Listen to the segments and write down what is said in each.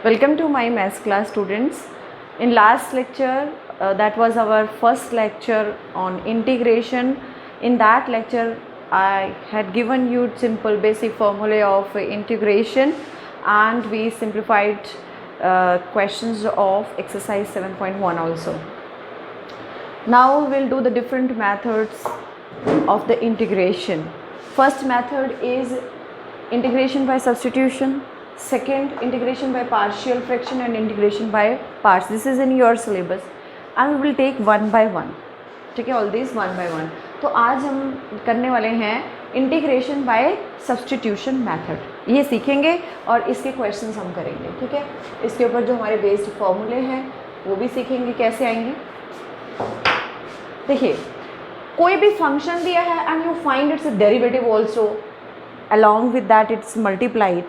Welcome to my maths class, students. In last lecture, that was our first lecture on integration. In that lecture, I had given you simple basic formulae of integration, and we simplified questions of exercise 7.1 also. Now we will do the different methods of the integration. First method is integration by substitution. Second, integration by partial fraction and integration by parts. This is in your syllabus and we will take one by one. ठीक है, all these one by one. तो आज हम करने वाले हैं integration by substitution method. ये सीखेंगे और इसके क्वेश्चंस हम करेंगे. ठीक है, इसके ऊपर जो हमारे बेस्ड फॉर्मूले हैं वो भी सीखेंगे कैसे आएंगे. देखिए, कोई भी फंक्शन दिया है and you find its derivative also along with that it's multiplied,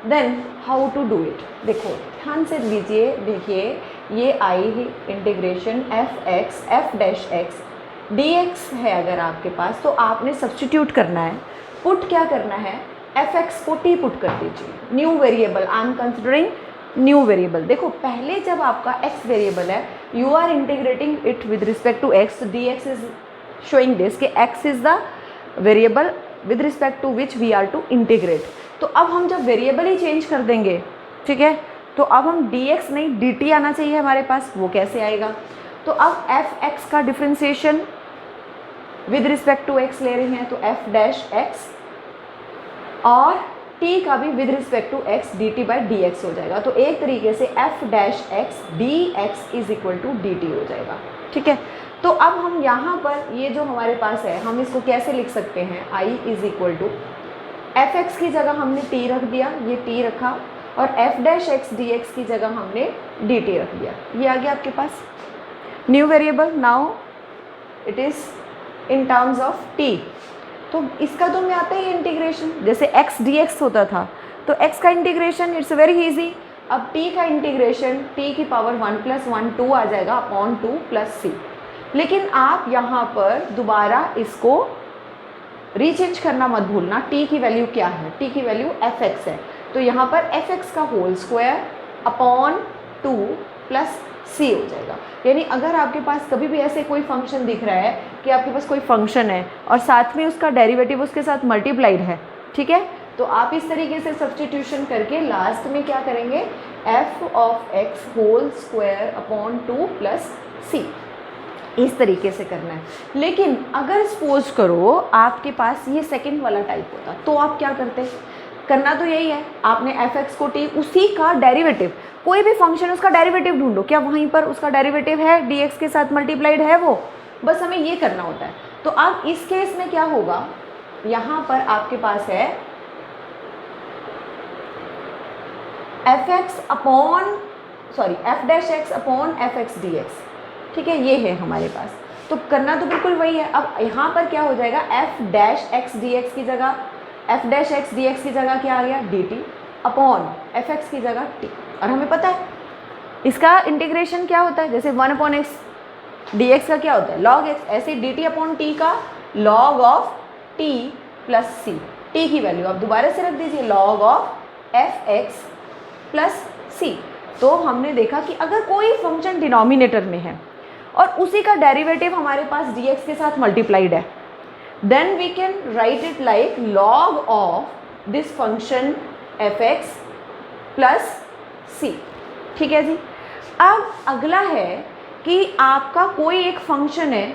then how to do it. देखो ध्यान से लीजिए. देखिए ये I integration f x f dash x D x है अगर आपके पास, तो आपने सब्सटीट्यूट करना है. पुट क्या करना है, एफ एक्स को टी पुट कर दीजिए. New variable, I am considering new variable. देखो पहले जब आपका एक्स वेरिएबल है, you are integrating it with respect to x. D x is showing this कि x is the variable with respect to which we are to integrate. तो अब हम जब वेरिएबल ही चेंज कर देंगे, ठीक है, तो अब हम dx नहीं dt आना चाहिए हमारे पास. वो कैसे आएगा, तो अब एफ एक्स का differentiation with respect to x ले रहे हैं तो एफ डैश एक्स, और t का भी with respect to x dt by D X हो जाएगा. तो एक तरीके से F dash x D x is equal to D T हो जाएगा. ठीक है, तो अब हम यहाँ पर ये जो हमारे पास है हम इसको कैसे लिख सकते हैं, i is equal to F X की जगह हमने t रख दिया, ये t रखा, और F dash x D x की जगह हमने डी टी रख दिया. ये आ गया आपके पास new variable. Now it is in terms of t. तो इसका तो में आता ही इंटीग्रेशन, जैसे x डी एक्स होता था तो x का इंटीग्रेशन इट्स वेरी इजी. अब t का इंटीग्रेशन t की पावर 1 + 1 2 आ जाएगा अपॉन 2 + c. लेकिन आप यहाँ पर दोबारा इसको रीचेंज करना मत भूलना. t की वैल्यू क्या है, t की वैल्यू एफ एक्स है, तो यहाँ पर एफ एक्स का होल स्क्वायर अपॉन 2 + c हो जाएगा. यानी अगर आपके पास कभी भी ऐसे कोई फंक्शन दिख रहा है कि आपके पास कोई फंक्शन है और साथ में उसका डेरिवेटिव उसके साथ मल्टीप्लाइड है, ठीक है, तो आप इस तरीके से सब्सटीट्यूशन करके लास्ट में क्या करेंगे, F of X whole square upon 2 + c, इस तरीके से करना है. लेकिन अगर सपोज करो आपके पास ये सेकंड वाला टाइप होता तो आप क्या करते. करना तो यही है, आपने एफ एक्स को टी, उसी का डेरिवेटिव, कोई भी फंक्शन उसका डेरिवेटिव ढूंढो, क्या वहीं पर उसका डेरिवेटिव है डी एक्स के साथ मल्टीप्लाइड है वो, बस हमें ये करना होता है. तो अब इस केस में क्या होगा, यहाँ पर आपके पास है f x upon F dash x upon F x D x. ठीक है, ये है हमारे पास. तो करना तो बिल्कुल वही है. अब यहाँ पर क्या हो जाएगा, F dash x D x की जगह F dash x D x की जगह क्या आ गया, D t upon F X की जगह टी. और हमें पता है इसका इंटीग्रेशन क्या होता है, जैसे 1/x डी एक्स का क्या होता है लॉग एक्स, ऐसे डी टी अपॉन टी का log of t plus c. T की वैल्यू आप दोबारा से रख दीजिए log of f x plus c. तो हमने देखा कि अगर कोई फंक्शन डिनोमिनेटर में है और उसी का डेरिवेटिव हमारे पास dx के साथ मल्टीप्लाइड है, then we can write it like log of this function fx plus c. ठीक है जी. अब अगला है कि आपका कोई एक फंक्शन है,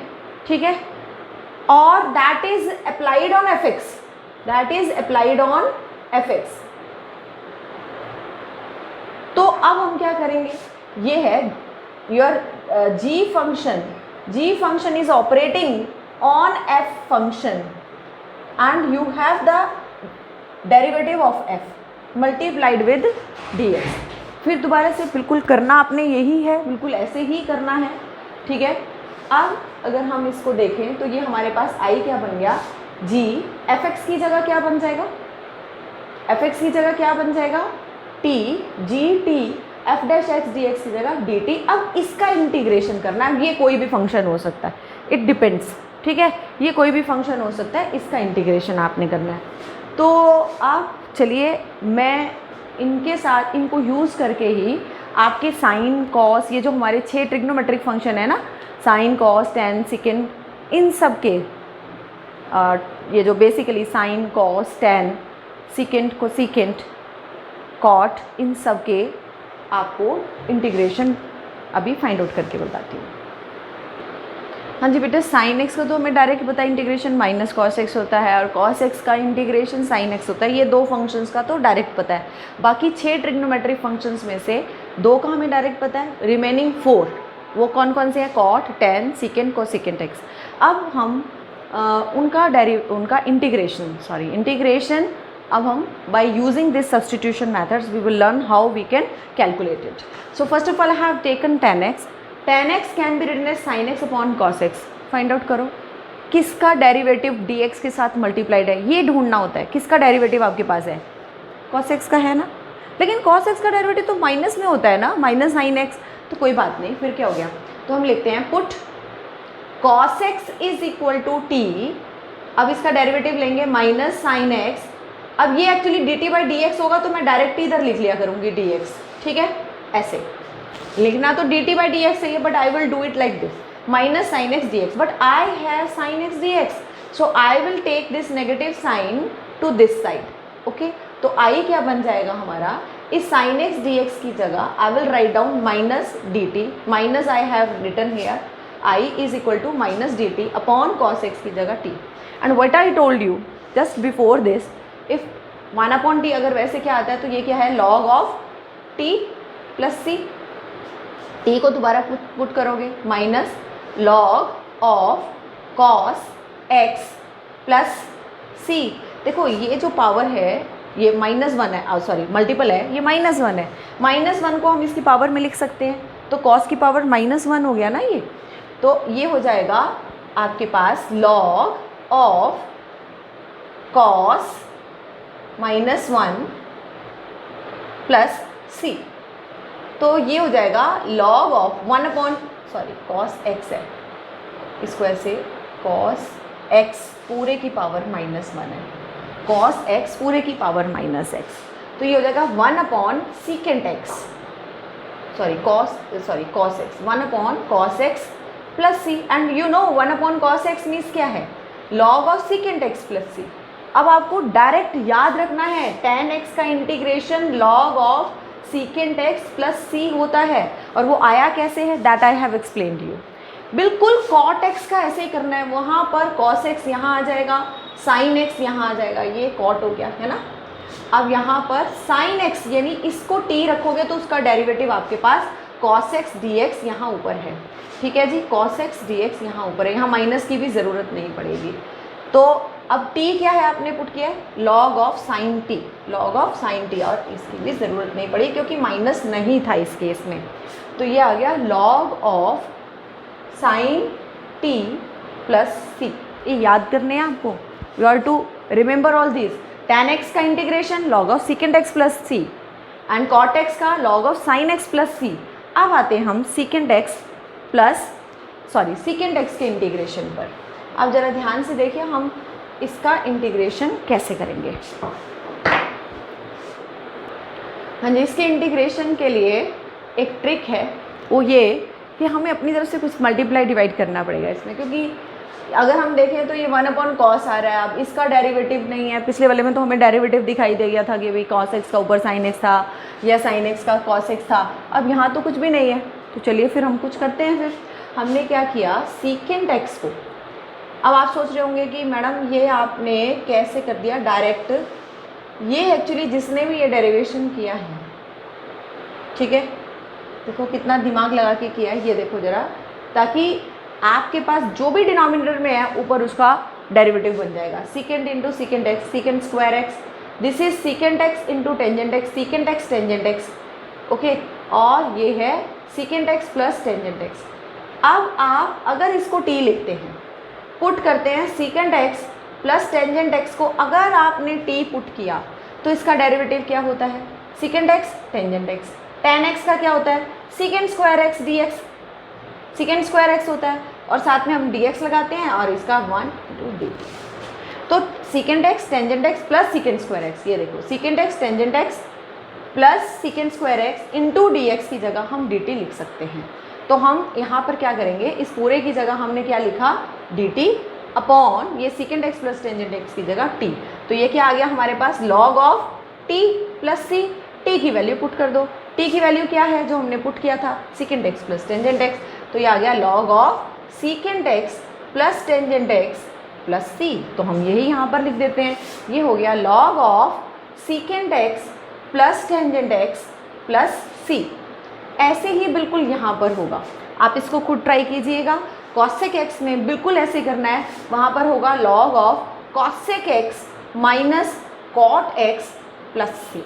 ठीक है, और that is applied on fx, that is applied on fx. तो अब हम क्या करेंगे, ये है your g function is operating on f function and you have the derivative of f multiplied with dx. फिर दोबारा से बिल्कुल करना आपने यही है, बिल्कुल ऐसे ही करना है. ठीक है, अब अगर हम इसको देखें तो ये हमारे पास i क्या बन गया, g एफ एक्स की जगह क्या बन जाएगा, एफ एक्स की जगह क्या बन जाएगा, t G T F dash x D x की जगह डी टी. अब इसका इंटीग्रेशन करना है, ये कोई भी फंक्शन हो सकता है, इट डिपेंड्स. ठीक है, ये कोई भी फंक्शन हो सकता है, इसका इंटीग्रेशन आपने करना है. तो आप चलिए मैं इनके साथ, इनको यूज़ करके ही आपके साइन कॉस, ये जो हमारे 6 ट्रिग्नोमेट्रिक फंक्शन है ना, साइन कॉस टेन सिकेंड, इन सब के ये जो basically sine cos tan second cosecant cot, इन सब के आपको इंटीग्रेशन अभी फाइंड आउट करके बताती हूँ। हाँ जी बेटा, साइन एक्स का तो हमें डायरेक्ट पता है इंटीग्रेशन माइनस कॉस एक्स होता है, और कॉस एक्स का इंटीग्रेशन साइन एक्स होता है। ये 2 फंक्शंस का तो डायरेक्ट पता है। बाकी 6 ट्रिग्नोमेट्रिक फंक्शंस में से 2 का हमें डायरेक्ट पता है, रिमेनिंग 4 वो कौन कौन से हैं? Cot, tan, second, cosecant X. अब हम उनका इंटीग्रेशन अब हम by using this substitution methods we will learn how we can calculate it. So first of all I have taken tan x. Tan x can be written as sin x upon cos x. Find out करो किसका derivative dx के साथ multiplied है, ये ढूंढना होता है। किसका डेरिवेटिव आपके पास है? cos x का है ना, लेकिन cos x का डेरिवेटिव तो माइनस में होता है ना, माइनस sin x। तो कोई बात नहीं, फिर क्या हो गया, तो हम लिखते हैं put cos x is equal to t। अब इसका डेरिवेटिव लेंगे माइनस sin x। अब ये actually dt by D x होगा, तो मैं डायरेक्ट इधर लिख लिया करूँगी dx, ठीक है। ऐसे लिखना तो dt बाई डी एक्स है, but I will do it like this, minus sine X D X, but I have sine X D X, so I will take this negative sign to this side, okay. तो I क्या बन जाएगा हमारा, इस sign X D x की जगह I will write down minus d t, minus I have written here I is equal to minus d t upon cos x की जगह t. And what I told you just before this, if 1 upon t अगर वैसे क्या आता है तो ये क्या है, log of t plus c. T को दोबारा पुट करोगे, minus log of cos x plus c. देखो ये जो पावर है ये -1 है, सॉरी मल्टीपल है, ये -1 है। -1 को हम इसकी पावर में लिख सकते हैं, तो कॉस की पावर -1 हो गया ना ये, तो ये हो जाएगा आपके पास log of cos -1 plus c. तो ये हो जाएगा log of 1 upon cos x है, इसको ऐसे कॉस एक्स पूरे की पावर -1 है, कॉस एक्स पूरे की पावर -x, तो ये हो जाएगा 1 upon secant x, cos x, 1 upon cos x plus c. And you know 1 upon cos x means क्या है, log of secant x plus c. अब आपको डायरेक्ट याद रखना है tan x का integration log of secant x plus c होता है, और वो आया कैसे है, that I have explained you. बिल्कुल cot x का ऐसे ही करना है, वहाँ पर cos x यहाँ आ जाएगा, sin x यहाँ आ जाएगा, ये cot हो गया है ना। अब यहाँ पर sin x यानी इसको t रखोगे तो उसका डेरिवेटिव आपके पास cos x dx यहाँ ऊपर है, ठीक है जी। cos x dx यहाँ ऊपर है, यहाँ माइनस की भी ज़रूरत नहीं पड़ेगी। तो अब t क्या है आपने पुट किया है, log of sine T, log of sine T, और इसकी भी ज़रूरत नहीं पड़ी क्योंकि माइनस नहीं था इस केस में। तो ये आ गया log of sine t plus c. ये याद करने हैं आपको, you are to remember all this. tan x का integration log of secant x plus c, and cot x का log of sine x plus c. अब आते हैं हम सीकेंट एक्स के इंटीग्रेशन पर। अब ज़रा ध्यान से देखिए हम इसका इंटीग्रेशन कैसे करेंगे। हाँ जी, इसके इंटीग्रेशन के लिए एक ट्रिक है, वो ये कि हमें अपनी तरफ से कुछ मल्टीप्लाई डिवाइड करना पड़ेगा इसमें, क्योंकि अगर हम देखें तो ये 1 अपॉन कॉस आ रहा है। अब इसका डेरिवेटिव नहीं है, पिछले वाले में तो हमें डेरिवेटिव दिखाई दे गया था कि भाई कॉस एक्स का ऊपर साइन एक्स था या साइन एक्स का कॉस एक्स था। अब यहाँ तो कुछ भी नहीं है, तो चलिए फिर हम कुछ करते हैं। फिर हमने क्या किया, सीकेंट एक्स को, अब आप सोच रहे होंगे कि मैडम ये आपने कैसे कर दिया डायरेक्ट। ये एक्चुअली जिसने भी ये डेरिवेशन किया है, ठीक है, देखो कितना दिमाग लगा के किया है, ये देखो ज़रा, ताकि आपके पास जो भी डिनोमिनेटर में है ऊपर उसका डेरिवेटिव बन जाएगा। Secant into secant x, secant square x, this is secant x into tangent x, secant x tangent x, okay, और ये है secant x plus tangent x. अब आप अगर इसको टी लिखते हैं, पुट करते हैं secant x plus tangent x को, अगर आपने टी पुट किया तो इसका डेरिवेटिव क्या होता है, secant x tangent x. Ten x का क्या होता है, secant square x D x, secant square x होता है, और साथ में हम डी एक्स लगाते हैं और इसका 1 टू डी। तो secant x tangent x plus secant square x, ये देखो secant x tangent x plus secant square x into D x की जगह हम डी टी लिख सकते हैं। तो हम यहाँ पर क्या करेंगे, इस पूरे की जगह हमने क्या लिखा, डी टी अपॉन ये secant x plus tangent x की जगह टी। तो ये क्या आ गया हमारे पास, log of t plus c. T की वैल्यू पुट कर दो, टी की वैल्यू क्या है जो हमने पुट किया था, secant x plus tangent x. तो ये आ गया log of secant x plus tangent x plus c. तो हम यही यहाँ पर लिख देते हैं, ये हो गया log of secant x plus tangent x plus c. ऐसे ही बिल्कुल यहाँ पर होगा, आप इसको खुद ट्राई कीजिएगा। कॉसेक एक्स में बिल्कुल ऐसे करना है, वहाँ पर होगा log of cosec x minus cot x plus c.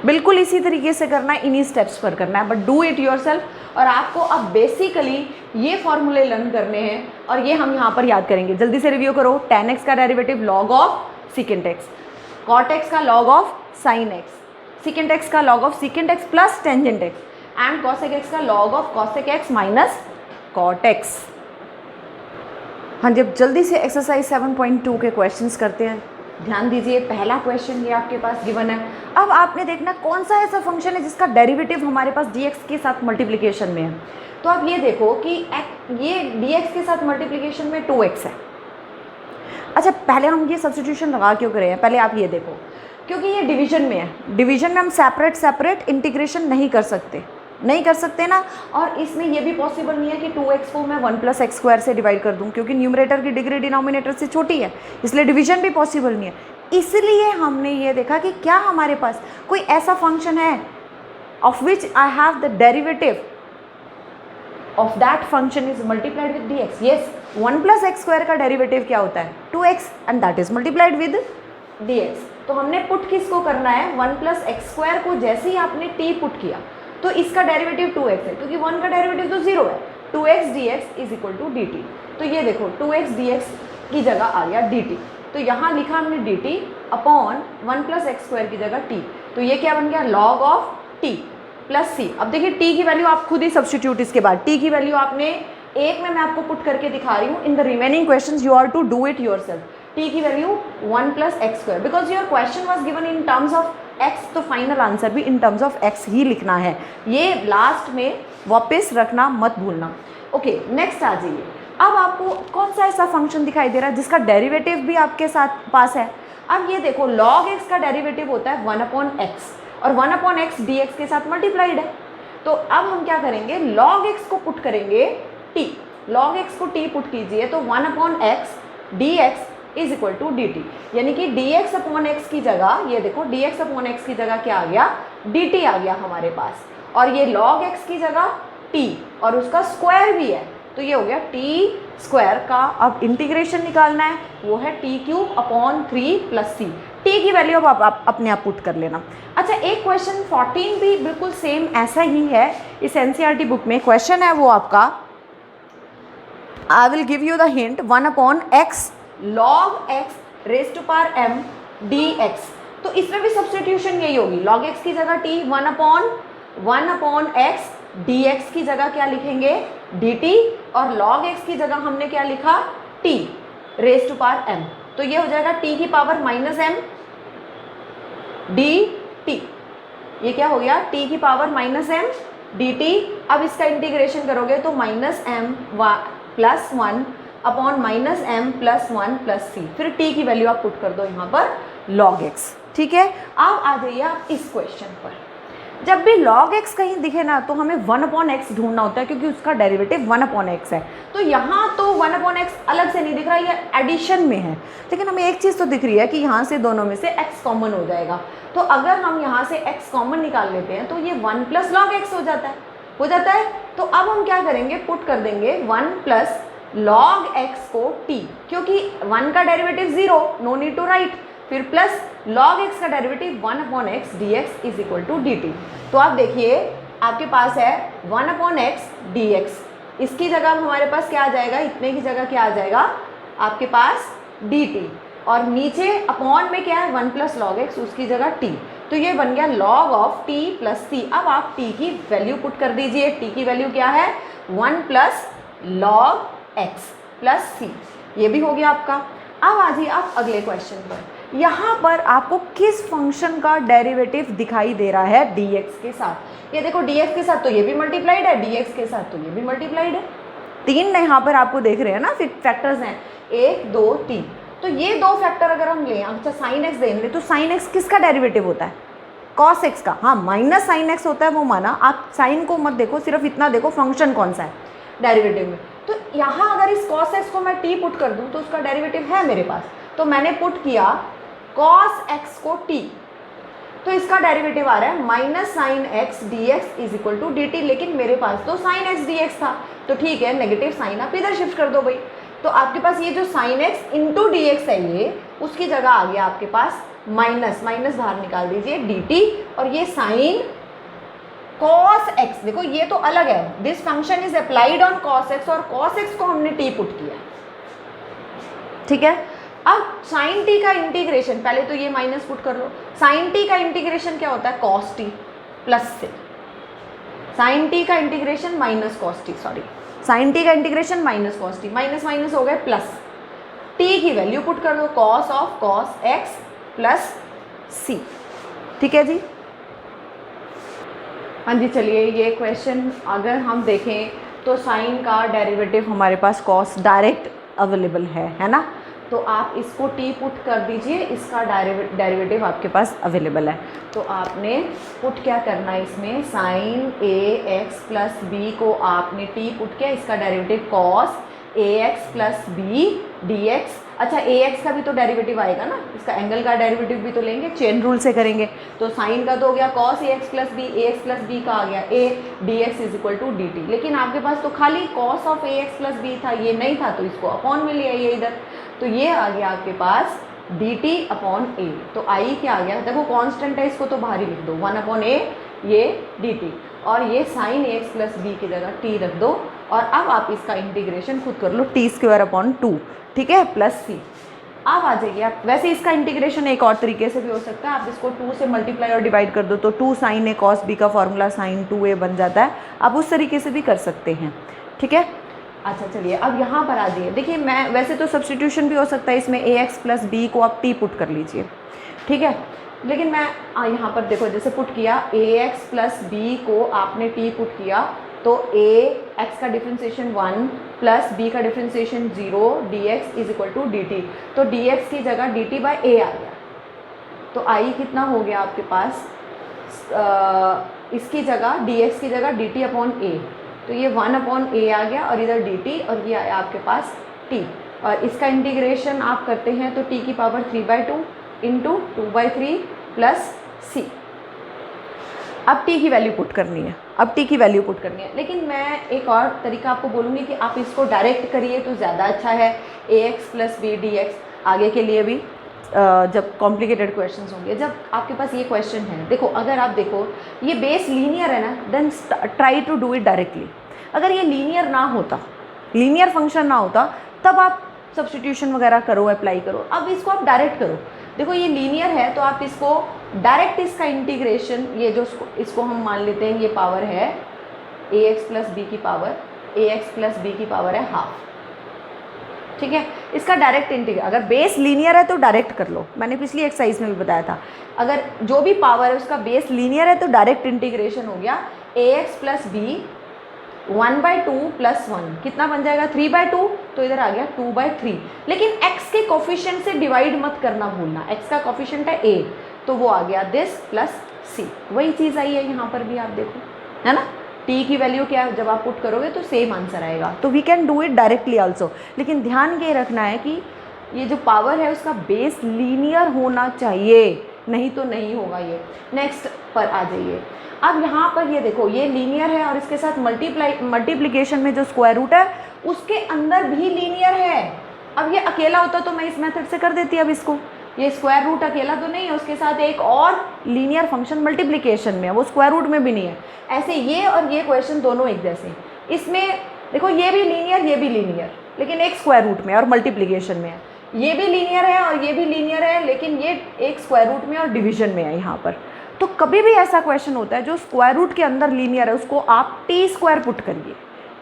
बिल्कुल इसी तरीके से करना है, इन्हीं स्टेप्स पर करना है, बट डू इट योरसेल्फ। और आपको अब बेसिकली ये फॉर्मूले लर्न करने हैं और ये हम यहाँ पर याद करेंगे। जल्दी से रिव्यू करो, tan x का derivative log of secant x, cot x का log of sine x, secant x का log of secant x plus tangent x and cosec x का log of cosec x minus cot x। हाँ जी, अब जल्दी से exercise 7.2 के questions करते हैं। ध्यान दीजिए, पहला क्वेश्चन ये आपके पास गिवन है। अब आपने देखना कौन सा ऐसा फंक्शन है जिसका डेरिवेटिव हमारे पास dx के साथ मल्टीप्लिकेशन में है। तो आप ये देखो कि ये dx के साथ मल्टीप्लिकेशन में 2x है। अच्छा, पहले हम ये सब्स्टिट्यूशन लगा क्यों करें हैं, पहले आप ये देखो, क्योंकि ये डिवीजन में है। डिवीजन में हम सेपरेट इंटीग्रेशन नहीं कर सकते ना। और इसमें ये भी पॉसिबल नहीं है कि 2x को मैं 1 प्लस एक्स स्क्वायर से डिवाइड कर दूं, क्योंकि न्यूमरेटर की डिग्री डिनोमिनेटर से छोटी है, इसलिए डिवीजन भी पॉसिबल नहीं है। इसलिए हमने ये देखा कि क्या हमारे पास कोई ऐसा फंक्शन है of which I have the derivative of that function is multiplied with dx। Yes, 1 plus X square का डेरिवेटिव क्या होता है, 2x, and that is multiplied with dx। तो हमने पुट किसको करना है, 1 प्लस एक्स स्क्वायर को। जैसे ही आपने t पुट किया तो इसका डेरिवेटिव 2x है, क्योंकि 1 का डेरिवेटिव तो 0 है। 2x dx is equal to dt। तो ये देखो 2x dx की जगह आ गया dt। तो यहाँ लिखा हमने dt upon 1 plus X square की जगह t। तो ये क्या बन गया, log of t plus c। अब देखिए t की वैल्यू आप खुद ही सब्स्टिट्यूट, इसके बाद t की वैल्यू आपने एक में मैं आपको पुट करके दिखा रही हूँ। In the remaining questions you are to do it yourself. t की value 1 plus X square, because your question was given in terms of x, तो फाइनल आंसर भी इन टर्म्स ऑफ x ही लिखना है। ये लास्ट में वापस रखना मत भूलना। ओके, नेक्स्ट आ जाइए। अब आपको कौन सा ऐसा फंक्शन दिखाई दे रहा है जिसका डेरिवेटिव भी आपके साथ पास है। अब ये देखो, log x का डेरिवेटिव होता है 1 अपॉन एक्स, और 1 अपॉन एक्स डी एक्स के साथ मल्टीप्लाइड है। तो अब हम क्या करेंगे, log x को पुट करेंगे t। log x को t पुट कीजिए तो 1 upon X D x is equal to D T, यानी कि dx अपॉन एक्स की जगह, ये देखो dx अपॉन एक्स की जगह क्या आ गया, dt आ गया हमारे पास। और ये log x की जगह t और उसका स्क्वायर भी है, तो ये हो गया t स्क्वायर का। अब इंटीग्रेशन निकालना है, वो है t cube upon 3 plus c। t की वैल्यू अब आप अपने आप पुट कर लेना। अच्छा, एक क्वेश्चन 14 भी बिल्कुल सेम ऐसा ही है, इस एनसीईआरटी बुक में क्वेश्चन है वो आपका, I will give you the hint, 1 upon X log x raise to power m dx। तो इसमें भी सब्स्टिट्यूशन यही होगी, log x की जगह t, 1 अपॉन x dx की जगह क्या लिखेंगे, dt, और log x की जगह हमने क्या लिखा, t raise to power m। तो ये हो जाएगा t की पावर माइनस m dt। ये क्या हो गया, t की पावर माइनस m dt। अब इसका इंटीग्रेशन करोगे तो minus m plus 1 upon minus m plus 1 plus c. फिर t की वैल्यू आप पुट कर दो यहाँ पर log x। ठीक है, अब आ जाइए आप इस क्वेश्चन पर। जब भी log x कहीं दिखे ना तो हमें 1 अपॉन एक्स ढूंढना होता है, क्योंकि उसका डेरिवेटिव 1 अपॉन एक्स है। तो यहाँ तो 1 अपॉन एक्स अलग से नहीं दिख रहा, ये एडिशन में है, लेकिन हमें एक चीज़ तो दिख रही है कि यहाँ से दोनों में से x कॉमन हो जाएगा। तो अगर हम यहाँ से x कॉमन निकाल लेते हैं तो ये 1 प्लस लॉग एक्स हो जाता है। तो अब हम क्या करेंगे, पुट कर देंगे 1 प्लस log x को t, क्योंकि 1 का derivative 0, no need to write, फिर प्लस log x का derivative 1 upon X D x is equal to D T. तो आप देखिए आपके पास है 1 अपॉन एक्स डी एक्स, इसकी जगह हमारे पास क्या आ जाएगा, इतने की जगह क्या आ जाएगा आपके पास डी टी, और नीचे अपॉन में क्या है 1 प्लस लॉग एक्स, उसकी जगह t। तो ये बन गया log of t plus c। अब आप t की वैल्यू पुट कर दीजिए, t की वैल्यू क्या है 1 plus log x plus c, ये भी हो गया आपका। अब आ जाइए आप अगले क्वेश्चन पर। यहाँ पर आपको किस फंक्शन का डेरिवेटिव दिखाई दे रहा है dx के साथ। ये देखो dx के साथ तो ये भी मल्टीप्लाइड है, dx के साथ तो ये भी मल्टीप्लाइड है। 3 यहाँ पर आपको देख रहे हैं ना, फैक्टर्स हैं 1 2 3। तो ये 2 फैक्टर अगर हम लें, अच्छा साइन एक्स देंगे तो साइन एक्स किसका डेरिवेटिव होता है? कॉस एक्स का। हाँ माइनस साइन एक्स होता है वो माना, आप साइन को मत देखो, सिर्फ इतना देखो फंक्शन कौन सा है डेरिवेटिव में। तो यहाँ अगर इस कॉस एक्स को मैं टी पुट कर दूँ तो उसका डेरिवेटिव है मेरे पास, तो मैंने पुट किया कॉस एक्स को टी, तो इसका डेरिवेटिव आ रहा है minus sine X D x is equal to D T. लेकिन मेरे पास तो साइन एक्स डी एक्स था, तो ठीक है नेगेटिव साइन आप इधर शिफ्ट कर दो भाई। तो आपके पास ये जो sine x into D x है ये, उसकी जगह आ गया आपके पास माइनस, माइनस बाहर निकाल दीजिए डी टी, और ये साइन कॉस एक्स, देखो ये तो अलग है, this function is applied on cos x, और कॉस एक्स को हमने टी पुट किया, ठीक है। अब साइन टी का इंटीग्रेशन, पहले तो ये माइनस पुट कर लो, साइन टी का इंटीग्रेशन क्या होता है? कॉस टी प्लस से, साइन टी का integration minus cos t, sorry sine t का integration minus cos t, minus minus हो गए प्लस, टी की वैल्यू पुट कर दो cos of cos x plus c, ठीक है जी। हाँ जी चलिए, ये क्वेश्चन अगर हम देखें तो साइन का डेरिवेटिव हमारे पास कॉस डायरेक्ट अवेलेबल है ना, तो आप इसको टी पुट कर दीजिए, इसका डेरिवेटिव आपके पास अवेलेबल है। तो आपने पुट क्या करना है इसमें, sine a x plus b को आपने टी पुट किया, इसका डेरिवेटिव कॉस ए x plus b d x. अच्छा ए एक्स का भी तो डेरिवेटिव आएगा ना, इसका एंगल का डेरिवेटिव भी तो लेंगे, चेन रूल से करेंगे। तो साइन का तो हो गया कॉस ए एक्स प्लस बी का आ गया A D x is equal to D T. लेकिन आपके पास तो खाली cos of A x plus B था, ये नहीं था, तो इसको अपॉन में ले आइए इधर, तो ये आ गया आपके पास डी टी अपॉन ए। तो आई क्या आ गया, देखो कांस्टेंट है, इसको तो बाहर ही लिख दो 1 अपॉन ए ये डी टी, और ये sign a x plus B की जगह टी रख दो, और अब आप इसका इंटीग्रेशन खुद कर लो टी स्क्वायर अपॉन 2, ठीक है, प्लस सी। अब आ जाइए आप, वैसे इसका इंटीग्रेशन एक और तरीके से भी हो सकता है, आप इसको 2 से मल्टीप्लाई और डिवाइड कर दो तो 2 साइन ए कॉस बी का फॉर्मूला साइन 2a बन जाता है, आप उस तरीके से भी कर सकते हैं, ठीक है। अच्छा चलिए अब यहाँ पर आ जाइए, देखिए मैं वैसे तो सब्सटीट्यूशन भी हो सकता है इसमें, ए एक्स प्लस बी को आप टी पुट कर लीजिए, ठीक है, लेकिन मैं यहाँ पर देखो जैसे पुट किया ए एक्स प्लस बी को आपने टी पुट किया, तो ए एक्स का डिफ्रेंसिएशन 1 प्लस बी का differentiation 0 d x is equal to D T, तो डी एक्स की जगह डी टी बाई ए आ गया, तो आई कितना हो गया आपके पास, इसकी जगह डी एक्स की जगह डी टी अपॉन ए, तो ये 1 अपॉन ए आ गया, और इधर डी टी, और ये आया आपके पास टी, और इसका इंटीग्रेशन आप करते हैं तो टी की पावर 3/2 इंटू 2/3 प्लस सी। अब टी की वैल्यू पुट करनी है, अब टी की वैल्यू पुट करनी है, लेकिन मैं एक और तरीका आपको बोलूँगी कि आप इसको डायरेक्ट करिए तो ज़्यादा अच्छा है, a x plus b d x, आगे के लिए भी जब कॉम्प्लिकेटेड क्वेश्चंस होंगे। जब आपके पास ये क्वेश्चन है, देखो अगर आप देखो ये बेस लीनियर है ना, then try to do it directly. अगर ये लीनियर ना होता, लीनियर फंक्शन ना होता, तब आप सब्स्टिट्यूशन वगैरह करो, अप्लाई करो। अब इसको आप डायरेक्ट करो, देखो ये लीनियर है तो आप इसको डायरेक्ट इसका इंटीग्रेशन, ये जो इसको हम मान लेते हैं ये पावर है ए एक्स प्लस बी की पावर, ए एक्स प्लस बी की पावर है हाफ, ठीक है, इसका डायरेक्ट इंटीग्रेशन। अगर बेस लीनियर है तो डायरेक्ट कर लो, मैंने पिछली एक्सरसाइज में भी बताया था, अगर जो भी पावर है उसका बेस लीनियर है तो डायरेक्ट इंटीग्रेशन हो गया ए एक्स प्लस बी 1/2 प्लस 1 कितना बन जाएगा 3/2, तो इधर आ गया 2/3। लेकिन x के कोफिशिएंट से डिवाइड मत करना भूलना, x का कोफिशिएंट है a, तो वो आ गया दिस प्लस c, वही चीज़ आई है यहाँ पर भी, आप देखो है ना, t की वैल्यू क्या है, जब आप पुट करोगे तो सेम आंसर आएगा। तो we can do it directly also, लेकिन ध्यान ये रखना है कि ये जो पावर है उसका बेस लीनियर होना चाहिए, नहीं तो नहीं होगा ये। नेक्स्ट पर आ जाइए, अब यहाँ पर ये देखो ये लीनियर है और इसके साथ मल्टीप्लिकेशन में जो स्क्वायर रूट है उसके अंदर भी लीनियर है। अब ये अकेला होता तो मैं इस मेथड से कर देती, अब इसको ये स्क्वायर रूट अकेला तो नहीं है, उसके साथ एक और लीनियर फंक्शन मल्टीप्लिकेशन में है, वो स्क्वायर रूट में भी नहीं है। ऐसे ये और ये क्वेश्चन दोनों एक जैसे, इसमें देखो ये भी लीनियर ये भी लीनियर, लेकिन एक स्क्वायर रूट में और मल्टीप्लिकेशन में है, ये भी लीनियर है और ये भी लीनियर है, लेकिन ये एक स्क्वायर रूट में और डिवीजन में है यहाँ पर। तो कभी भी ऐसा क्वेश्चन होता है जो स्क्वायर रूट के अंदर लीनियर है उसको आप टी स्क्वायर पुट करिए,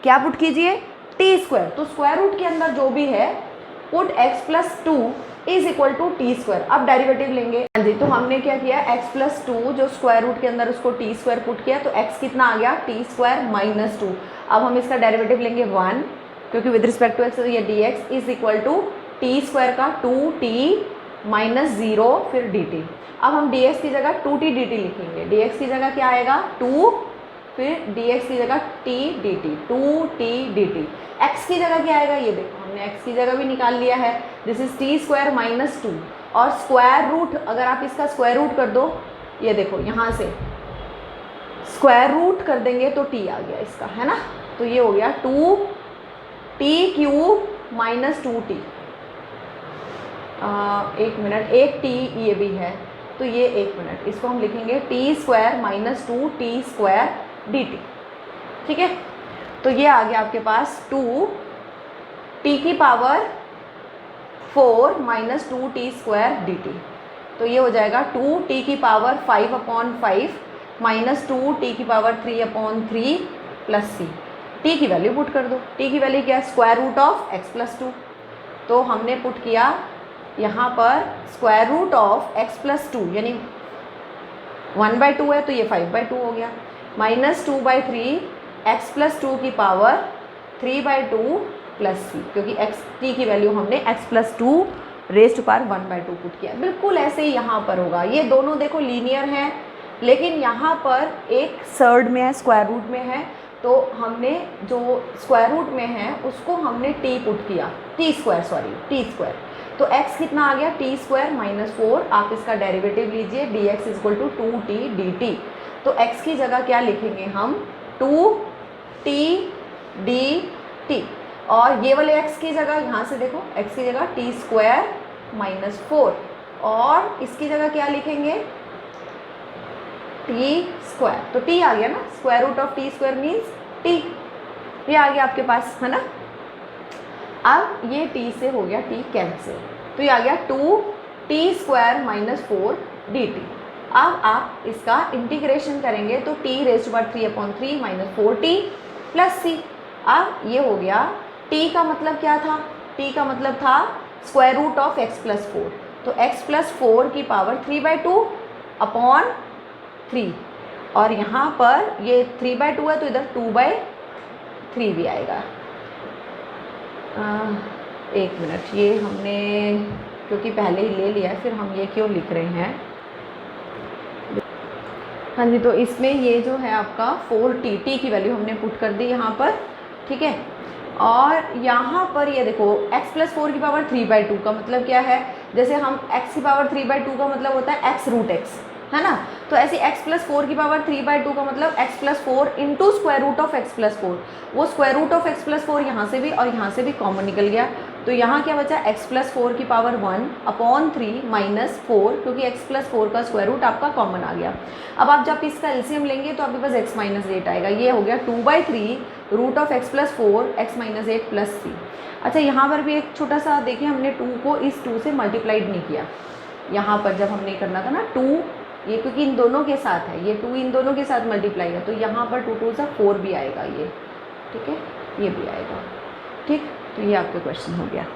क्या पुट कीजिए टी स्क्वायर। तो स्क्वायर रूट के अंदर जो भी है put x plus 2 is equal to t square. अब डेरिवेटिव लेंगे। हाँ जी, तो हमने क्या किया, x प्लस टू जो स्क्वायर रूट के अंदर उसको टी स्क्वायर पुट किया, तो x कितना आ गया, टी स्क्वायर माइनस टू। अब हम इसका डेरिवेटिव लेंगे 1, क्योंकि विद रिस्पेक्ट टू x ये dx is equal to t square का 2t माइनस 0 फिर dt। अब हम dx की जगह 2t dt लिखेंगे। dx की जगह क्या आएगा 2, फिर dx की जगह t dt, 2t dt। x की जगह क्या आएगा, ये देखो हमने x की जगह भी निकाल लिया है, this is T square minus 2। और स्क्वायर रूट, अगर आप इसका स्क्वायर रूट कर दो, ये देखो यहाँ से स्क्वायर रूट कर देंगे तो t आ गया इसका, है ना। तो ये हो गया 2t क्यूब माइनस 2t। एक मिनट, एक t ये भी है, तो ये एक मिनट, इसको हम लिखेंगे t square minus 2t square dt। ठीक है, तो ये आ गया आपके पास 2t की power 4 minus 2t square dt। तो ये हो जाएगा 2t की पावर 5/5 माइनस 2t की पावर 3/3 प्लस c। t की वैल्यू पुट कर दो। t की वैल्यू क्या है, square root of x plus 2। तो हमने पुट किया यहाँ पर square root of x plus 2, यानी 1/2 है तो ये 5/2 हो गया, माइनस 2/3 x प्लस 2 की पावर 3/2 प्लस c, क्योंकि x t की वैल्यू हमने x plus 2 raise to power 1/2 put किया। बिल्कुल ऐसे ही यहाँ पर होगा। ये दोनों देखो लीनियर हैं, लेकिन यहाँ पर एक सर्ड में है, स्क्वायर रूट में है, तो हमने जो स्क्वायर रूट में है उसको हमने t पुट किया, टी स्क्वायर। तो x कितना आ गया, टी स्क्वायर माइनस 4। आप इसका डेरिवेटिव लीजिए, dx is equal to 2t dt। तो x की जगह क्या लिखेंगे हम, 2t dt। और ये वाले x की जगह, यहाँ से देखो x की जगह टी स्क्वायर माइनस 4, और इसकी जगह क्या लिखेंगे, टी स्क्वायर। तो t आ गया ना, square root of t square means t, ये आ गया आपके पास, है ना। अब ये t से हो गया t कैंसिल, तो ये आ गया 2t स्क्वायर माइनस 4 dt। अब आप इसका इंटीग्रेशन करेंगे तो t raise to power 3/3 minus 4t plus c। अब ये हो गया, t का मतलब क्या था, t का मतलब था square root of x plus 4, तो x प्लस 4 की पावर 3/2/3, और यहाँ पर ये 3/2 है तो इधर 2/3 भी आएगा। एक मिनट, ये हमने क्योंकि पहले ही ले लिया है, फिर हम ये क्यों लिख रहे हैं। हाँ जी, तो इसमें ये जो है आपका 4t की वैल्यू हमने पुट कर दी यहाँ पर, ठीक है। और यहाँ पर ये देखो x प्लस 4 की पावर 3/2 का मतलब क्या है, जैसे हम x की पावर 3/2 का मतलब होता है x रूट x, है ना। तो ऐसे x प्लस 4 की पावर 3/2 का मतलब x plus 4 into square root of x plus 4। वो square root of x plus 4 यहाँ से भी और यहाँ से भी कॉमन निकल गया, तो यहाँ क्या बचा, x प्लस 4 की पावर 1/3 माइनस 4, क्योंकि x प्लस 4 का स्क्वायर रूट आपका कॉमन आ गया। अब आप जब इसका एलसीएम लेंगे तो आपके पास x माइनस 8 आएगा, ये हो गया 2/3 root of x plus 4 x minus 8 plus c। अच्छा, यहाँ पर भी एक छोटा सा देखिए, हमने 2 को इस 2 से मल्टीप्लाइड नहीं किया। यहाँ पर जब हमने करना था ना 2, ये क्योंकि इन दोनों के साथ है, ये 2 इन दोनों के साथ मल्टीप्लाई है, तो यहाँ पर 2 2 4 भी आएगा ये, ठीक है, ये भी आएगा, ठीक। तो ये आपका क्वेश्चन हो गया।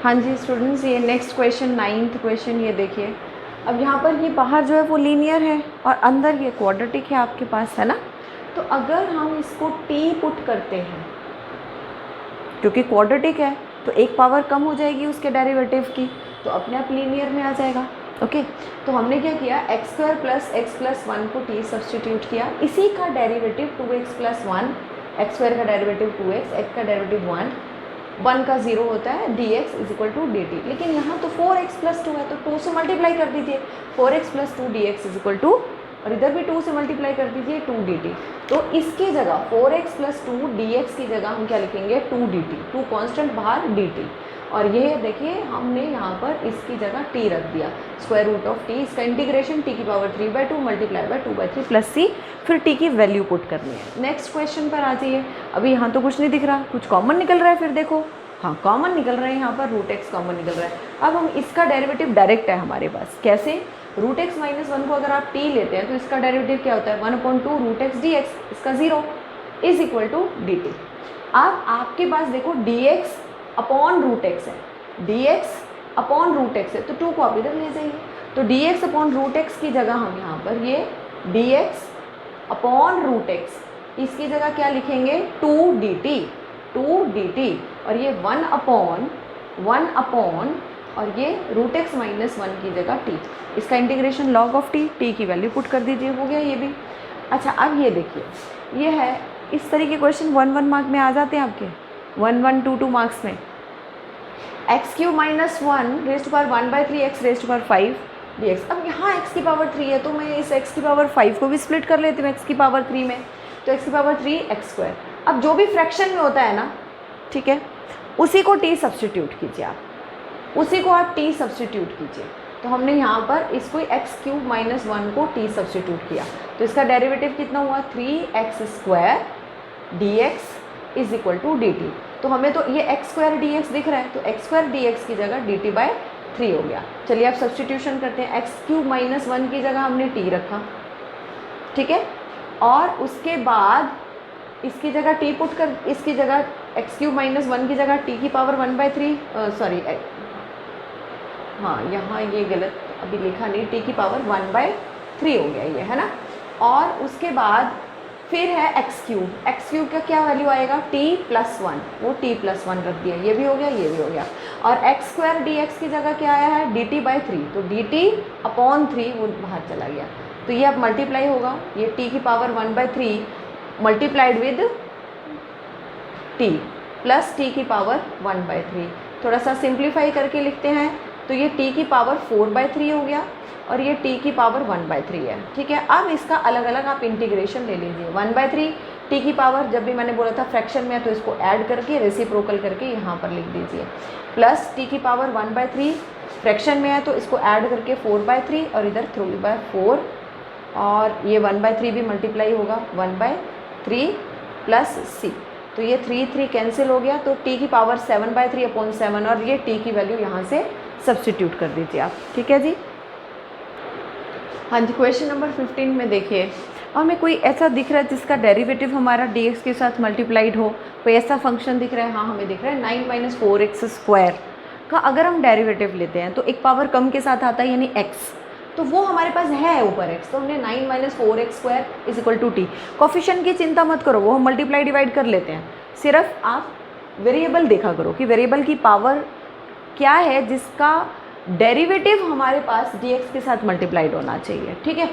हाँ जी स्टूडेंट्स, ये नेक्स्ट क्वेश्चन 9th क्वेश्चन, ये देखिए। अब यहाँ पर ये बाहर जो है वो लीनियर है और अंदर ये क्वाड्रेटिक है आपके पास, है ना। तो अगर हम इसको t पुट करते हैं, क्योंकि क्वाड्रेटिक है तो एक पावर कम हो जाएगी उसके डेरिवेटिव की, तो अपने आप लीनियर में आ जाएगा। ओके, तो हमने क्या किया, x² प्लस x प्लस 1 को t सब्सटीट्यूट किया, इसी का डेरिवेटिव 2x प्लस 1, x² का डेरिवेटिव 2x, x का डेरिवेटिव 1 का 0 होता है, dx is equal to dt। लेकिन यहाँ तो 4x प्लस 2 है, तो 2 से मल्टीप्लाई कर दीजिए, 4x plus 2 dx is equal to, और इधर भी 2 से मल्टीप्लाई कर दीजिए 2 dt। तो इसकी जगह 4x प्लस 2 dx की जगह हम क्या लिखेंगे, 2 dt, 2 कॉन्स्टेंट बाहर dt। और ये देखिए हमने यहाँ पर इसकी जगह t रख दिया, स्क्वायर रूट ऑफ t, इसका इंटीग्रेशन t की power 3/2 multiply by 2/3 plus c, फिर t की वैल्यू पुट करनी है। नेक्स्ट क्वेश्चन पर आ जाइए। अभी यहाँ तो कुछ नहीं दिख रहा, कुछ कॉमन निकल रहा है, फिर देखो, हाँ कॉमन निकल रहा है, यहाँ पर रूट x कॉमन निकल रहा है। अब हम इसका डेरिवेटिव डायरेक्ट है हमारे पास, कैसे, रूट x माइनस 1 को अगर आप t लेते हैं तो इसका डेरिवेटिव क्या होता है, 1/2 रूट x dx, इसका 0 इज इक्वल टू dt। अब आपके पास देखो dx अपॉन रूट एक्स है, dx अपॉन रूट एक्स है, तो 2 को आप इधर ले जाइए, तो dx अपॉन रूट एक्स की जगह हम यहाँ पर ये dx अपॉन रूट एक्स, इसकी जगह क्या लिखेंगे 2dt और ये 1 अपॉन और ये रूट एक्स माइनस 1 की जगह t, इसका इंटीग्रेशन log ऑफ t की वैल्यू पुट कर दीजिए, हो गया ये भी। अच्छा अब ये देखिए, ये है इस तरह के क्वेश्चन 1 मार्क में आ जाते हैं आपके, 1 2 मार्क्स में। X cube minus 1 raise to power 1/3 x raise to power 5 dx। अब यहाँ x की पावर 3 है तो मैं इस x की पावर 5 को भी स्प्लिट कर लेती हूँ x की पावर 3 में, तो x की पावर 3 x²। अब जो भी फ्रैक्शन में होता है ना, ठीक है, उसी को t सब्सटीट्यूट कीजिए आप, उसी को आप t सब्सटीट्यूट कीजिए। तो हमने यहाँ पर इसको एक्स क्यूब माइनस 1 को t सब्सटीट्यूट किया, तो इसका डेरिवेटिव कितना हुआ 3x² dx is equal to dt। तो हमें तो ये x² dx दिख रहा है, तो x² dx की जगह dt/3 हो गया। चलिए आप सब्सटीट्यूशन करते हैं, एक्स क्यूब माइनस 1 की जगह हमने t रखा, ठीक है, और उसके बाद इसकी जगह t पुट कर, इसकी जगह एक्स क्यूब माइनस 1 की जगह t की पावर 1/3 सॉरी हाँ यहाँ ये गलत अभी लिखा नहीं, t की पावर 1/3 हो गया ये, है ना। और उसके बाद फिर है एक्स क्यूब का क्या वैल्यू आएगा t+1, वो t+1 रख दिया, ये भी हो गया, ये भी हो गया। और x² dx की जगह क्या आया है dt/3, तो dt/3 वो बाहर चला गया, तो ये अब मल्टीप्लाई होगा, ये t की power 1/3 multiplied with t plus t की पावर 1/3। थोड़ा सा सिंप्लीफाई करके लिखते हैं, तो ये t की पावर 4/3 हो गया और ये t की पावर 1/3 है, ठीक है। अब इसका अलग अलग आप इंटीग्रेशन ले लीजिए, 1/3 t की पावर, जब भी मैंने बोला था फ्रैक्शन में है तो इसको ऐड करके रेसिप्रोकल करके यहाँ पर लिख दीजिए, प्लस t की पावर 1/3 फ्रैक्शन में है तो इसको ऐड करके 4/3 और इधर 3/4 और ये 1/3 भी मल्टीप्लाई होगा 1/3 प्लस c, तो ये 3 कैंसिल हो गया, तो t की पावर 7/3/7 और ये t की वैल्यू यहाँ से सब्सटीट्यूट कर दीजिए आप, ठीक है जी। हाँ जी, क्वेश्चन नंबर 15 में देखिए, हमें कोई ऐसा दिख रहा है जिसका डेरिवेटिव हमारा dx के साथ मल्टीप्लाइड हो, कोई ऐसा फंक्शन दिख रहा है, हाँ हमें दिख रहा है 9 - 4x² का अगर हम डेरिवेटिव लेते हैं तो एक पावर कम के साथ आता है यानी x, तो वो हमारे पास है ऊपर x, तो हमने 9 - 4x² = t। कोफिशिएंट की चिंता मत करो, वो हम मल्टीप्लाई डिवाइड कर लेते हैं, सिर्फ आप वेरिएबल देखा करो कि वेरिएबल की पावर क्या है जिसका डेरिवेटिव हमारे पास dx के साथ मल्टीप्लाइड होना चाहिए, ठीक है।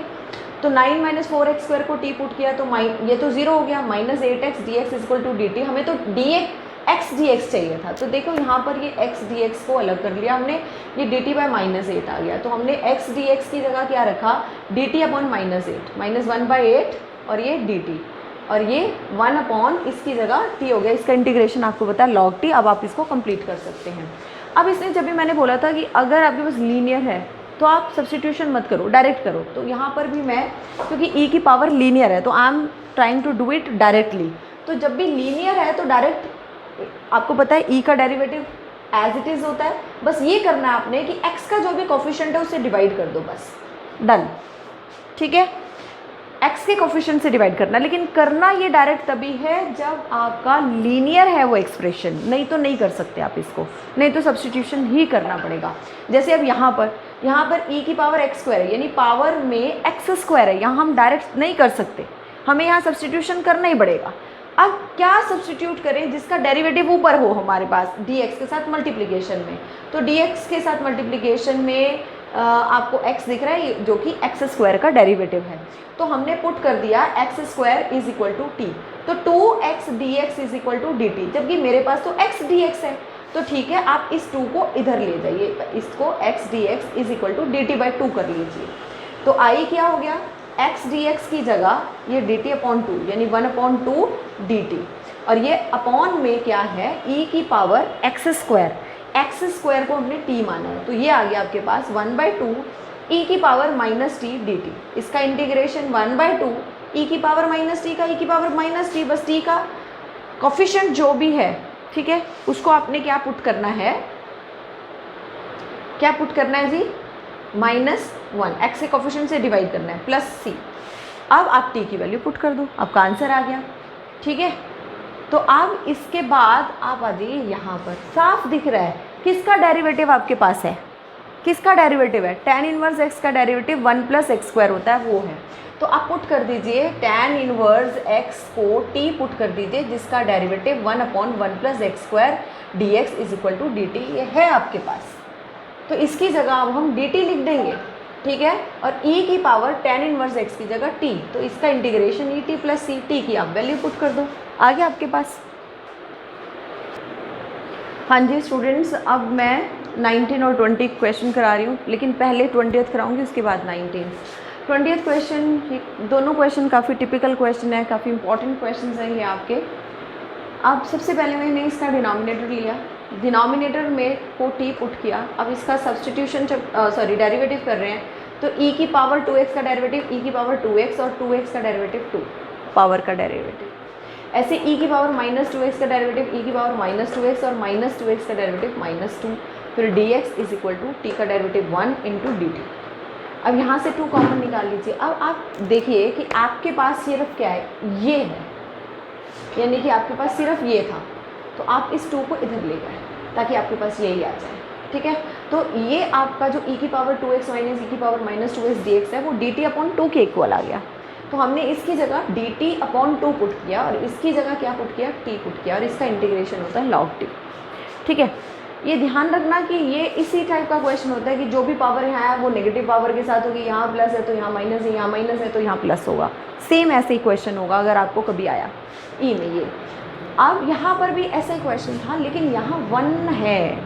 तो 9 - 4x² को t पुट किया तो ये तो 0 हो गया, -8x dx = dt, हमें तो x dx चाहिए था, तो देखो यहाँ पर ये x dx को अलग कर लिया हमने, ये dt/-8 आ गया, तो हमने x dx की जगह क्या रखा dt/-8 -1/8 और ये dt, और ये 1 इसकी जगह t हो गया, इसका इंटीग्रेशन आपको पता है log t। अब आप इसको कंप्लीट कर सकते हैं। अब इसने जब भी मैंने बोला था कि अगर आपके पास लीनियर है तो आप सब्सटीट्यूशन मत करो, डायरेक्ट करो, तो यहाँ पर भी मैं, क्योंकि e की पावर लीनियर है तो I am trying to do it directly. तो जब भी लीनियर है तो डायरेक्ट, आपको पता है e का डेरिवेटिव एज इट इज़ होता है, बस ये करना है आपने कि x का जो भी कोफिशिएंट है उससे डिवाइड कर दो, बस डन, ठीक है। x के कोफिशिएंट से डिवाइड करना, लेकिन करना ये डायरेक्ट तभी है जब आपका लीनियर है वो एक्सप्रेशन, नहीं तो नहीं कर सकते आप इसको, नहीं तो सब्सटीट्यूशन ही करना पड़ेगा। जैसे अब यहाँ पर e की पावर x² है, यानी पावर में x² है, यहाँ हम डायरेक्ट नहीं कर सकते, हमें यहाँ सब्सटीट्यूशन करना ही पड़ेगा। अब क्या सब्सटीट्यूट करें जिसका डेरिवेटिव ऊपर हो हमारे पास dx के साथ मल्टीप्लिकेशन में, तो dx के साथ मल्टीप्लिकेशन में आपको x दिख रहा है जो कि x² का डेरिवेटिव है, तो हमने पुट कर दिया x² = t, तो 2x dx = dt, जबकि मेरे पास तो x dx है, तो ठीक है आप इस 2 को इधर ले जाइए, इसको x dx = dt/2 कर लीजिए, तो i क्या हो गया x dx की जगह ये dt/2 यानी 1/2 dt, और ये अपॉन में क्या है e की पावर x² को हमने t माना है, तो ये आ गया आपके पास 1/2 e की पावर -t dt, इसका इंटीग्रेशन 1/2 e की पावर -t का e की पावर -t, बस t का कोफिशिएंट जो भी है, ठीक है, उसको आपने क्या पुट करना है, क्या पुट करना है जी -1, x के कोफिशिएंट से डिवाइड करना है, प्लस c। अब आप t की वैल्यू पुट कर दो, आपका आंसर आ गया, ठीक है। तो अब इसके बाद आप आ जाइए यहाँ पर, साफ दिख रहा है किसका डेरिवेटिव आपके पास है, किसका डेरिवेटिव है, tan इनवर्स x का डेरिवेटिव 1 + x² होता है, वो है। तो आप पुट कर दीजिए tan इनवर्स x को t पुट कर दीजिए, जिसका डेरिवेटिव 1/1 + x² dx = dt ये है आपके पास। तो इसकी जगह अब हम dt लिख देंगे, ठीक है, और e की पावर tan इनवर्स x की जगह t, तो इसका इंटीग्रेशन et + c, t की आप वैल्यू पुट कर दो, आ गया आपके पास। हाँ जी स्टूडेंट्स, अब मैं 19 और 20 क्वेश्चन करा रही हूँ, लेकिन पहले 20th कराऊंगी, उसके बाद 19। 20th क्वेश्चन, दोनों क्वेश्चन काफ़ी टिपिकल क्वेश्चन है, काफ़ी इंपॉर्टेंट क्वेश्चन हैं ये आपके। अब सबसे पहले मैंने इसका डिनोमिनेटर लिया, डिनोमिनेटर में को t पुट किया। अब इसका सब्सटीट्यूशन डेरिवेटिव कर रहे हैं, तो e की पावर 2x का डेरिवेटिव e की पावर 2x और 2x का डेरिवेटिव 2 पावर का डेरिवेटिव, ऐसे e की पावर -2x का डेरिवेटिव e की पावर -2x और -2x का डेरिवेटिव -2, फिर dx = t का डेरिवेटिव 1 × dt। अब यहाँ से 2 कॉमन निकाल लीजिए। अब आप देखिए कि आपके पास सिर्फ क्या है, ये है, यानी कि आपके पास सिर्फ ये था, तो आप इस 2 को इधर ले गए ताकि आपके पास यही आ जाए, ठीक है। तो ये आपका जो e की पावर 2x - e की पावर -2x dx है, वो dt/2 के इक्वल आ गया। तो हमने इसकी जगह dt/2 पुट किया और इसकी जगह क्या पुट किया, t पुट किया, और इसका इंटीग्रेशन होता है log t, ठीक है। ये ध्यान रखना कि ये इसी टाइप का क्वेश्चन होता है कि जो भी पावर यहाँ है वो नेगेटिव पावर के साथ होगी, यहाँ प्लस है तो यहाँ माइनस है, यहाँ माइनस है तो यहाँ प्लस होगा। सेम ऐसे ही क्वेश्चन होगा अगर आपको कभी आया ई में ये। अब यहाँ पर भी ऐसा ही क्वेश्चन था, लेकिन यहाँ 1 है।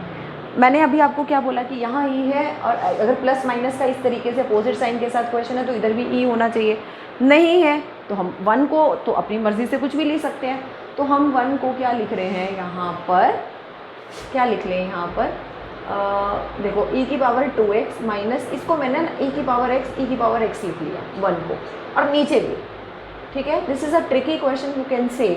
मैंने अभी आपको क्या बोला कि यहाँ ई है, और अगर प्लस माइनस का इस तरीके से अपोजिट साइन के साथ क्वेश्चन है तो इधर भी ई होना चाहिए। नहीं है तो हम 1 को तो अपनी मर्ज़ी से कुछ भी लिख सकते हैं, तो हम 1 को क्या लिख रहे हैं यहाँ पर, क्या लिख लें यहाँ पर, देखो e की पावर 2x माइनस, इसको मैंने ना e की पावर x लिख लिया 1 को, और नीचे भी, ठीक है। This is a tricky question you can say.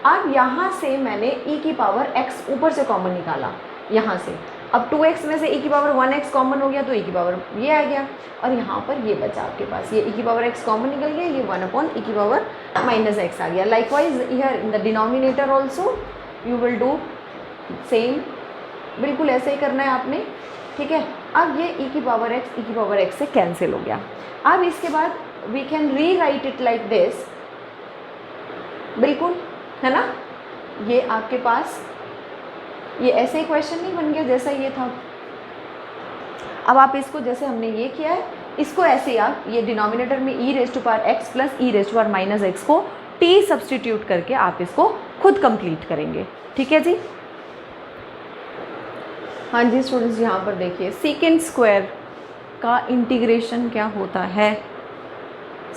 अब यहाँ से मैंने e की पावर x ऊपर से कॉमन निकाला यहाँ से, अब 2x में से e की पावर 1x कॉमन हो गया तो e की पावर ये आ गया, और यहाँ पर ये बचा आपके पास, ये e की पावर x कॉमन निकल गया, ये 1/e की पावर -x आ गया। Likewise here in the denominator also you will do same, बिल्कुल ऐसे ही करना है आपने, ठीक है। अब ये e की पावर x से कैंसिल हो गया। अब इसके बाद we can rewrite it like this, बिल्कुल है ना। ये आपके पास ये ऐसे ही क्वेश्चन नहीं बन गया जैसा ये था। अब आप इसको जैसे हमने ये किया है, इसको ऐसे ही आप ये डिनोमिनेटर में e⁻x + e⁻−x को t सब्सटीट्यूट करके आप इसको खुद कंप्लीट करेंगे, ठीक है जी। हाँ जी स्टूडेंट्स, यहाँ पर देखिए सेकेंड स्क्वायर का इंटीग्रेशन क्या होता है,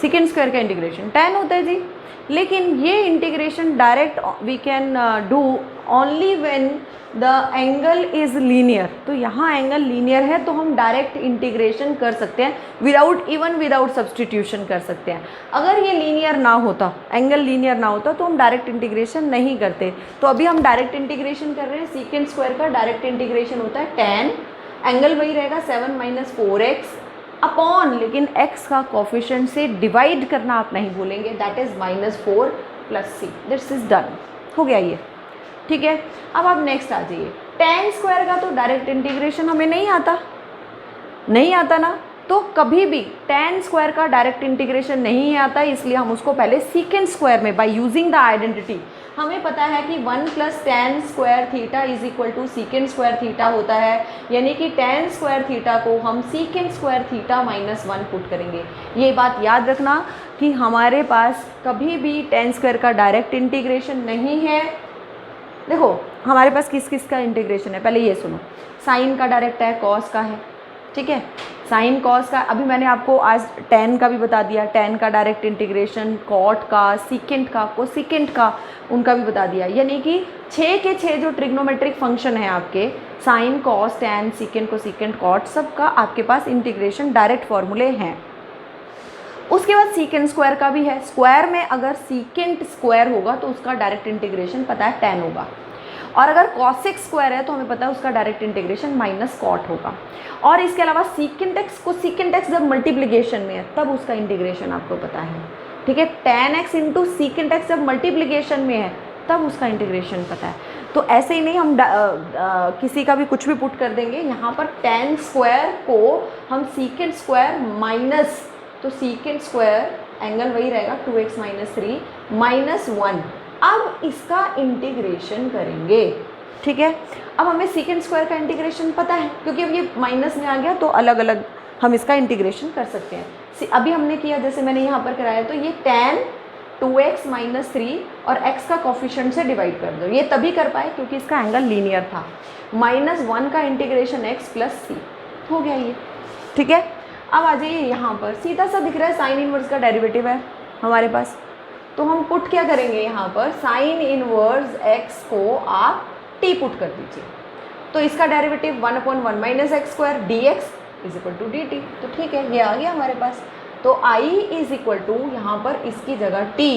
सेकेंड स्क्वायर का इंटीग्रेशन tan होता है जी, लेकिन ये integration direct we can do only when the angle is linear. तो यहाँ एंगल लीनियर है तो हम डायरेक्ट इंटीग्रेशन कर सकते हैं, विदाउट सब्सटीट्यूशन कर सकते हैं। अगर ये लीनियर ना होता, एंगल लीनियर ना होता, तो हम डायरेक्ट इंटीग्रेशन नहीं करते। तो अभी हम डायरेक्ट इंटीग्रेशन कर रहे हैं। सेकेंड स्क्वायर का डायरेक्ट इंटीग्रेशन होता है tan, एंगल वही रहेगा 7 - 4x अपॉन, लेकिन x का कोफिशिएंट से डिवाइड करना आप नहीं भूलेंगे, that is -4 + c। This is done, हो गया ये, ठीक है। अब आप नेक्स्ट आ जाइए, tan स्क्वायर का तो डायरेक्ट इंटीग्रेशन हमें नहीं आता ना, तो कभी भी tan स्क्वायर का डायरेक्ट इंटीग्रेशन नहीं आता, इसलिए हम उसको पहले सेकेंड स्क्वायर में बाय यूजिंग द आइडेंटिटी, हमें पता है कि 1 + tan square theta = second square theta होता है, यानी कि tan स्क्वायर थीटा को हम सेकेंड स्क्वायर थीटा -1 पुट करेंगे। ये बात याद रखना कि हमारे पास कभी भी tan स्क्वायर का डायरेक्ट इंटीग्रेशन नहीं है। देखो हमारे पास किस किस का इंटीग्रेशन है, पहले ये सुनो, साइन का डायरेक्ट है, कॉस का है, ठीक है, साइन कॉस का। अभी मैंने आपको आज tan का भी बता दिया, tan का डायरेक्ट इंटीग्रेशन, कॉट का, सीकेंट का, कोसिकेंट का, उनका भी बता दिया। यानी कि 6 के 6 जो ट्रिग्नोमेट्रिक फंक्शन है आपके, sine, cos, tan, secant, cosecant, cot, सब का आपके पास इंटीग्रेशन डायरेक्ट फॉर्मूले हैं। उसके बाद सीकेंट स्क्वायर का भी है। स्क्वायर में अगर सीकेंट स्क्वायर होगा तो उसका डायरेक्ट इंटीग्रेशन पता है tan होगा, और अगर कॉसिक स्क्वायर है तो हमें पता है उसका डायरेक्ट इंटीग्रेशन -cot होगा। और इसके अलावा सीकेंट एक्स को, सीकेंट एक्स जब मल्टीप्लिकेशन में है तब उसका इंटीग्रेशन आपको पता है, ठीक है। tan x × सीकेंट एक्स जब मल्टीप्लिकेशन में है तब उसका इंटीग्रेशन पता है। तो ऐसे ही नहीं हम किसी का भी कुछ भी पुट कर देंगे। यहाँ पर tan स्क्वायर को हम सीकेंट स्क्वायर माइनस, तो सीकेंट स्क्वायर एंगल वही रहेगा 2x - 3 -1। अब इसका इंटीग्रेशन करेंगे, ठीक है। अब हमें सीकेंट स्क्वायर का इंटीग्रेशन पता है, क्योंकि अब ये माइनस में आ गया तो अलग अलग हम इसका इंटीग्रेशन कर सकते हैं। अभी हमने किया, जैसे मैंने यहाँ पर कराया, तो ये tan 2x - 3 और x का कोफिशिएंट से डिवाइड कर दो। ये तभी कर पाए क्योंकि इसका एंगल लीनियर था। -1 का इंटीग्रेशन x + c हो गया ये, ठीक है। अब आ जाइए यहाँ पर, सीधा सा दिख रहा है साइन इनवर्स का डेरिवेटिव है हमारे पास, तो हम पुट क्या करेंगे यहाँ पर, साइन इनवर्स x को आप t पुट कर दीजिए। तो इसका डेरिवेटिव 1/1 - x² dx = dt। तो ठीक है, ये आ गया हमारे पास। तो I = यहाँ पर इसकी जगह t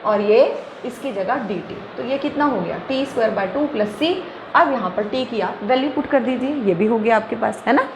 और ये इसकी जगह dt। तो ये कितना हो गया, t² / 2 + c। अब यहाँ पर t की आप वैल्यू पुट कर दीजिए, ये भी हो गया आपके पास, है ना।